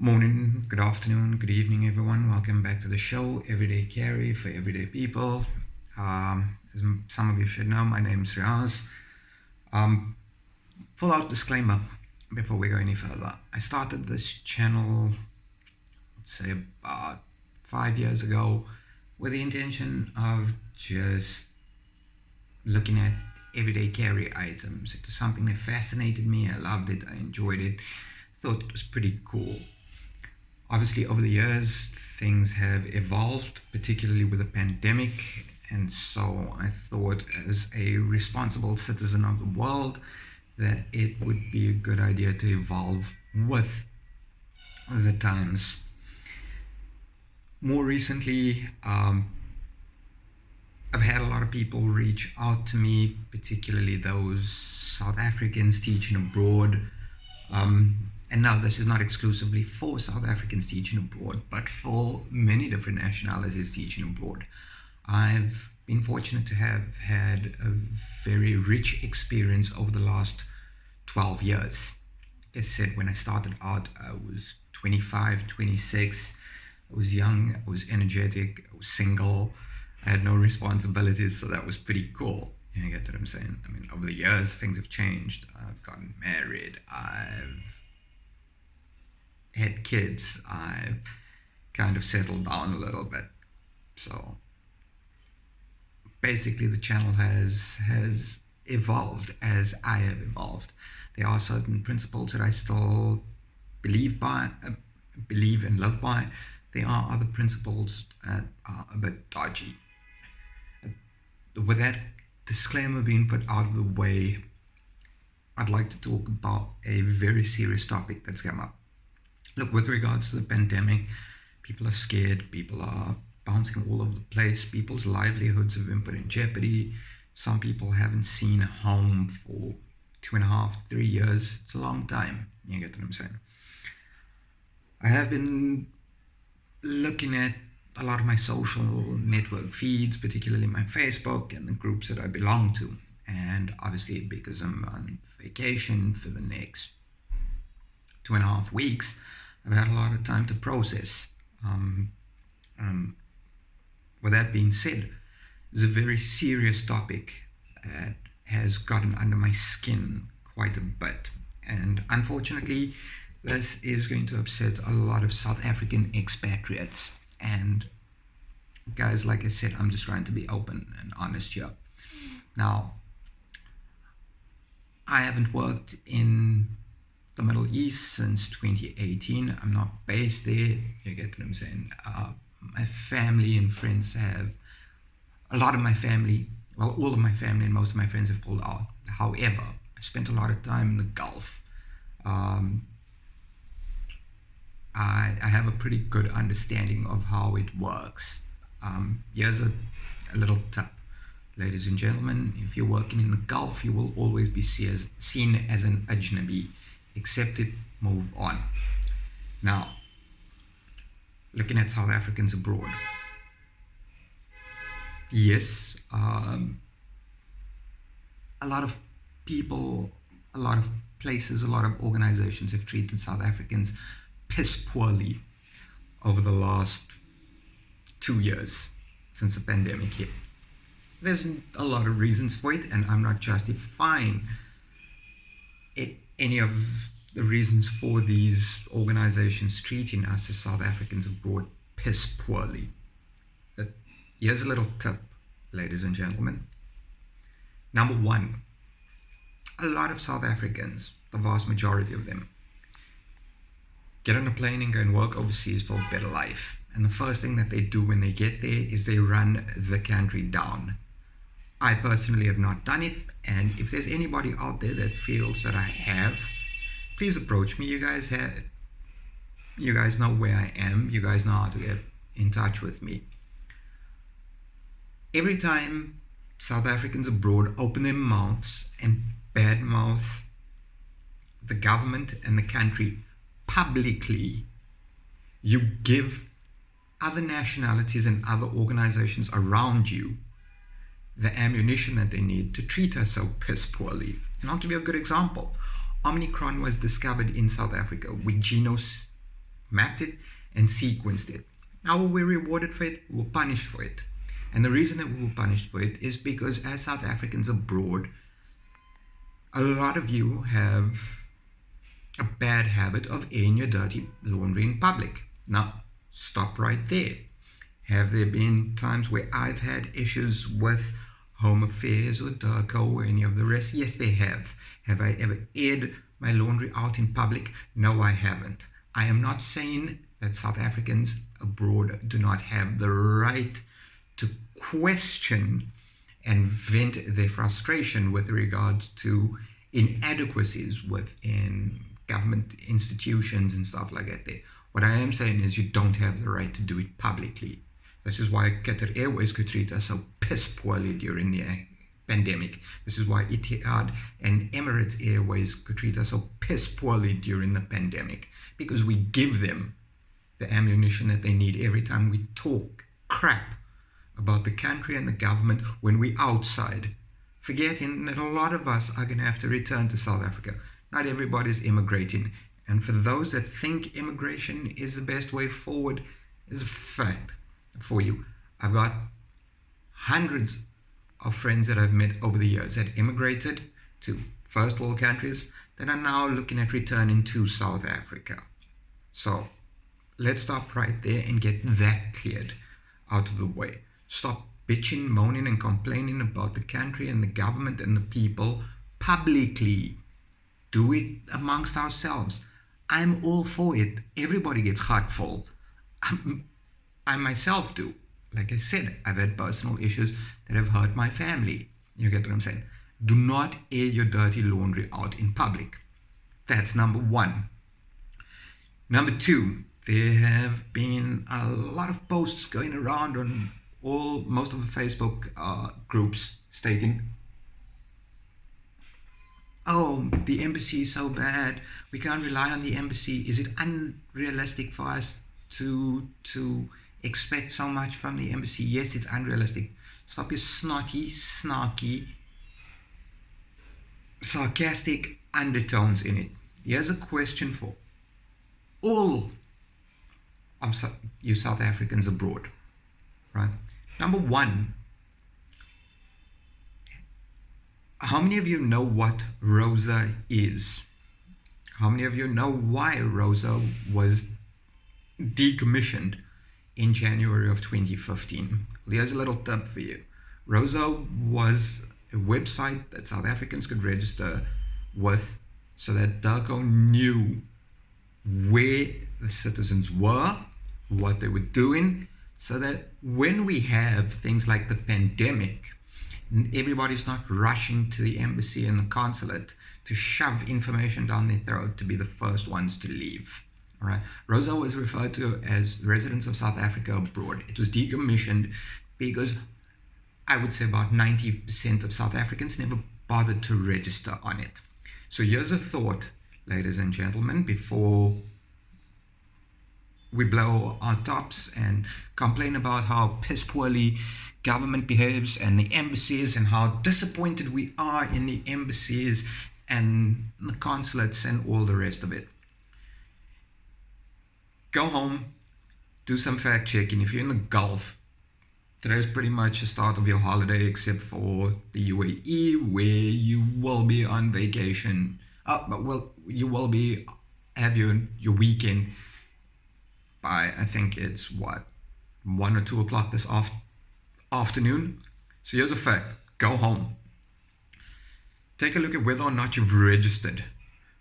Morning, good afternoon, good evening, everyone. Welcome back to the show, Everyday Carry for Everyday People. As some of you should know, my name is Riaz. Full out disclaimer before we go any further. I started this channel, let's say about 5 years ago, with the intention of just looking at everyday carry items. It was something that fascinated me. I loved it. I enjoyed it. Thought it was pretty cool. Obviously, over the years, things have evolved, particularly with the pandemic. And so I thought, as a responsible citizen of the world, that it would be a good idea to evolve with the times. More recently, I've had a lot of people reach out to me, particularly those South Africans teaching abroad. And now this is not exclusively for South Africans teaching abroad, but for many different nationalities teaching abroad. I've been fortunate to have had a very rich experience over the last 12 years. Like I said, when I started out, I was 25, 26. I was young, I was energetic, I was single. I had no responsibilities, so that was pretty cool. You get what I'm saying? I mean, over the years, things have changed. I've gotten married. I've had kids. I've kind of settled down a little bit. So basically the channel has evolved as I have evolved. There are certain principles that I still believe and live by. There are other principles that are a bit dodgy. With that disclaimer being put out of the way, I'd like to talk about a very serious topic that's come up. Look, with regards to the pandemic, people are scared, people are bouncing all over the place, people's livelihoods have been put in jeopardy. Some people haven't seen a home for 2.5, 3 years. It's a long time. You get what I'm saying? I have been looking at a lot of my social network feeds, particularly my Facebook and the groups that I belong to. And obviously, because I'm on vacation for the next 2.5 weeks, I've had a lot of time to process. With that being said, it's a very serious topic that has gotten under my skin quite a bit. And unfortunately, this is going to upset a lot of South African expatriates. And guys, like I said, I'm just trying to be open and honest here. Now, I haven't worked in the Middle East since 2018. I'm not based there. You get what I'm saying? My family and friends have, a lot of my family, well, all of my family and most of my friends have pulled out. However, I spent a lot of time in the Gulf. I have a pretty good understanding of how it works. Here's a little tip. Ladies and gentlemen, if you're working in the Gulf, you will always be seen as an ajnabi. Accept it, move on. Now, looking at South Africans abroad. Yes, a lot of people, a lot of places, a lot of organizations have treated South Africans piss poorly over the last 2 years since the pandemic hit. There's a lot of reasons for it, and I'm not justifying any of the reasons for these organizations treating us as South Africans abroad piss poorly. But here's a little tip, ladies and gentlemen. Number one, a lot of South Africans, the vast majority of them, get on a plane and go and work overseas for a better life. And the first thing that they do when they get there is they run the country down. I personally have not done it, and if there's anybody out there that feels that I have, please approach me. You guys know where I am. You guys know how to get in touch with me. Every time South Africans abroad open their mouths and badmouth the government and the country publicly, you give other nationalities and other organizations around you the ammunition that they need to treat us so piss poorly. And I'll give you a good example. Omicron was discovered in South Africa with mapped it, and sequenced it. Now, were we rewarded for it? We were punished for it. And the reason that we were punished for it is because as South Africans abroad, a lot of you have a bad habit of airing your dirty laundry in public. Now, stop right there. Have there been times where I've had issues with Home Affairs or DIRCO or any of the rest? Yes, they have. Have I ever aired my laundry out in public? No, I haven't. I am not saying that South Africans abroad do not have the right to question and vent their frustration with regards to inadequacies within government institutions and stuff like that there. What I am saying is you don't have the right to do it publicly. This is why Qatar Airways could treat us so piss poorly during the pandemic. This is why Etihad and Emirates Airways could treat us so piss poorly during the pandemic, because we give them the ammunition that they need every time we talk crap about the country and the government when we're outside, forgetting that a lot of us are going to have to return to South Africa. Not everybody's immigrating. And for those that think immigration is the best way forward, is a fact for you. I've got hundreds of friends that I've met over the years that immigrated to first world countries that are now looking at returning to South Africa. So let's stop right there and get that cleared out of the way. Stop bitching, moaning, and complaining about the country and the government and the people publicly. Do it amongst ourselves. I'm all for it. Everybody gets heartful. I myself do. Like I said, I've had personal issues that have hurt my family. You get what I'm saying? Do not air your dirty laundry out in public. That's number one. Number two, there have been a lot of posts going around on most of the Facebook groups stating, oh, the embassy is so bad, we can't rely on the embassy. Is it unrealistic for us to expect so much from the embassy? Yes, it's unrealistic. Stop your snotty, snarky, sarcastic undertones in it. Here's a question for all of you South Africans abroad, right? Number one, how many of you know what Rosa is? How many of you know why Rosa was decommissioned in January of 2015? Well, here's a little tip for you. Rosa was a website that South Africans could register with so that DIRCO knew where the citizens were, what they were doing, so that when we have things like the pandemic, everybody's not rushing to the embassy and the consulate to shove information down their throat to be the first ones to leave. All right. Rosa was referred to as residents of South Africa abroad. It was decommissioned because I would say about 90% of South Africans never bothered to register on it. So here's a thought, ladies and gentlemen, before we blow our tops and complain about how piss poorly government behaves and the embassies and how disappointed we are in the embassies and the consulates and all the rest of it. Go home, do some fact checking. If you're in the Gulf, today's pretty much the start of your holiday, except for the UAE, where you will be on vacation. You will be have your weekend by, I think it's 1 or 2 o'clock this afternoon. So here's a fact. Go home. Take a look at whether or not you've registered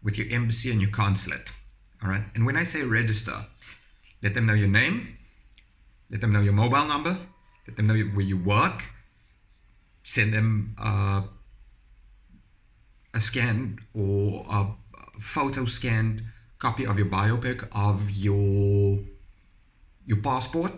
with your embassy and your consulate. All right. And when I say register, let them know your name, let them know your mobile number, let them know where you work, send them a scanned or a photo scanned copy of your biopic of your passport,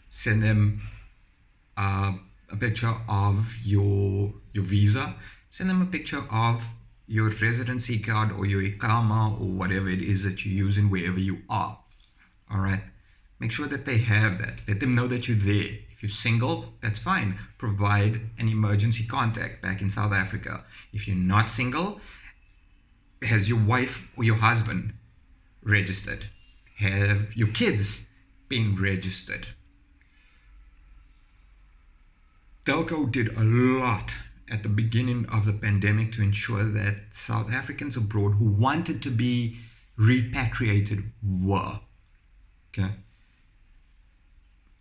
send them a picture of your visa, send them a picture of your residency card or your Iqama or whatever it is that you're using wherever you are. All right. Make sure that they have that. Let them know that you're there. If you're single, that's fine. Provide an emergency contact back in South Africa. If you're not single, has your wife or your husband registered? have your kids been registered? Telco did a lot at the beginning of the pandemic to ensure that South Africans abroad who wanted to be repatriated were. Okay.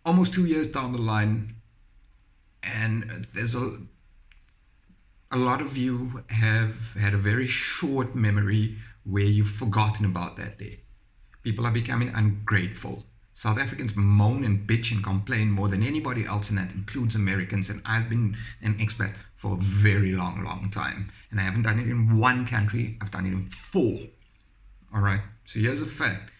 Almost 2 years down the line, and there's a lot of you have had a very short memory where you've forgotten about that day. People are becoming ungrateful. South Africans moan and bitch and complain more than anybody else, and that includes Americans. And I've been an expat for a very long time. And I haven't done it in one country, I've done it in 4. All right, so here's a fact.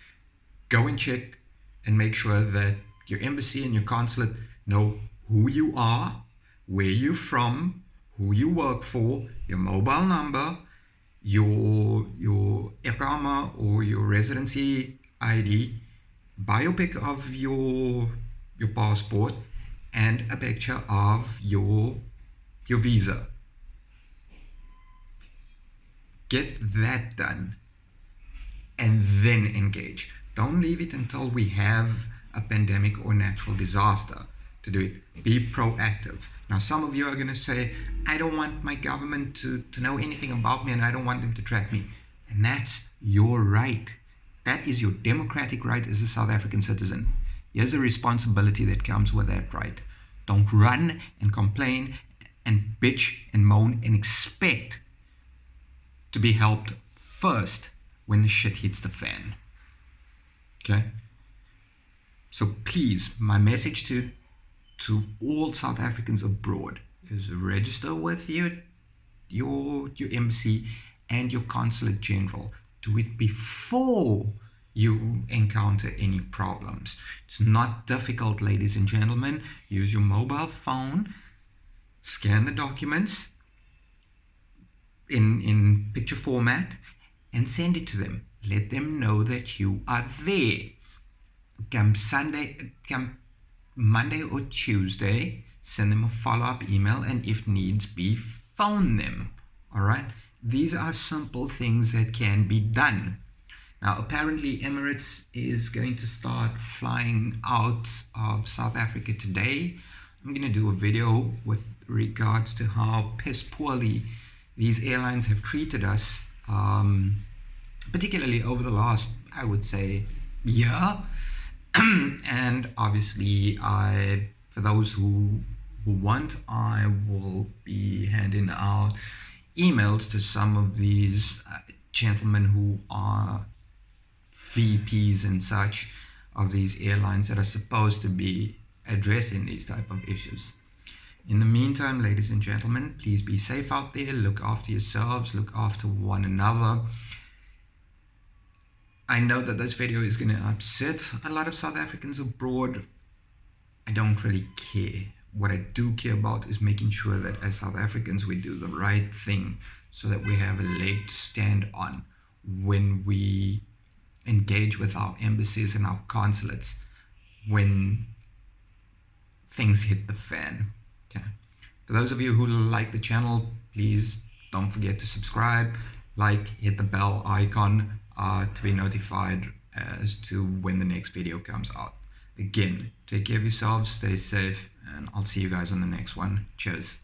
Go and check and make sure that your embassy and your consulate know who you are, where you're from, who you work for, your mobile number, your Iqama or your residency ID, biopic of your passport, and a picture of your visa. Get that done and then engage. Don't leave it until we have a pandemic or natural disaster to do it. Be proactive. Now, some of you are going to say, I don't want my government to know anything about me, and I don't want them to track me. And that's your right. That is your democratic right as a South African citizen. Here's a responsibility that comes with that right. Don't run and complain and bitch and moan and expect to be helped first when the shit hits the fan. Okay? So please, my message to all South Africans abroad is register with your embassy and your consulate general. Do it before you encounter any problems. It's not difficult, ladies and gentlemen. Use your mobile phone, scan the documents in picture format, and send it to them. Let them know that you are there. Come Monday or Tuesday, send them a follow-up email, and if needs be, phone them. All right? These are simple things that can be done. Now, apparently, Emirates is going to start flying out of South Africa today. I'm going to do a video with regards to how piss poorly these airlines have treated us, particularly over the last, I would say, year. And obviously, for those who want, I will be handing out emails to some of these gentlemen who are VPs and such of these airlines that are supposed to be addressing these type of issues. In the meantime, ladies and gentlemen, please be safe out there. Look after yourselves. Look after one another. I know that this video is going to upset a lot of South Africans abroad. I don't really care. What I do care about is making sure that as South Africans we do the right thing so that we have a leg to stand on when we engage with our embassies and our consulates when things hit the fan. Okay. For those of you who like the channel, please don't forget to subscribe, hit the bell icon to be notified as to when the next video comes out. Again, take care of yourselves, stay safe, and I'll see you guys on the next one. Cheers.